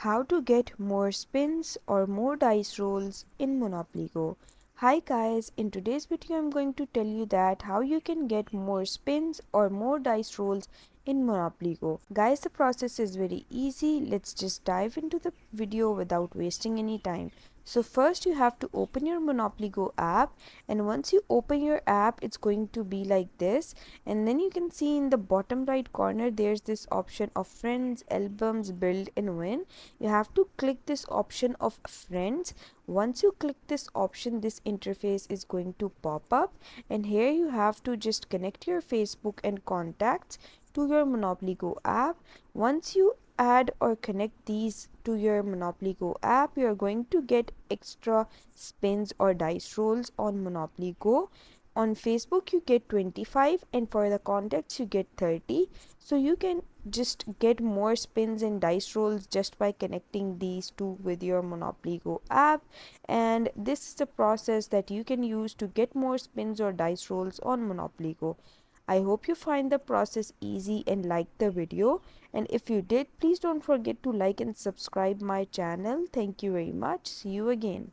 How to get more spins or more dice rolls in Monopoly Go. Hi guys, in today's video I'm going to tell you that how you can get more spins or more dice rolls in Monopoly Go. Guys, the process is very easy. Let's just dive into the video without wasting any time. So first you have to open your Monopoly Go app, and once you open your app it's going to be like this, and then you can see in the bottom right corner there's this option of friends, albums, build and win. You have to click this option of friends. Once you click this option, this interface is going to pop up, and here you have to just connect your Facebook and contacts to your Monopoly Go app. Once you add or connect these to your Monopoly Go app, you are going to get extra spins or dice rolls on Monopoly Go. On Facebook you get 25, and for the contacts you get 30. So you can just get more spins and dice rolls just by connecting these two with your Monopoly Go app. And this is the process that you can use to get more spins or dice rolls on Monopoly Go. I hope you find the process easy and like the video, and if you did, please don't forget to like and subscribe my channel. Thank you very much. See you again.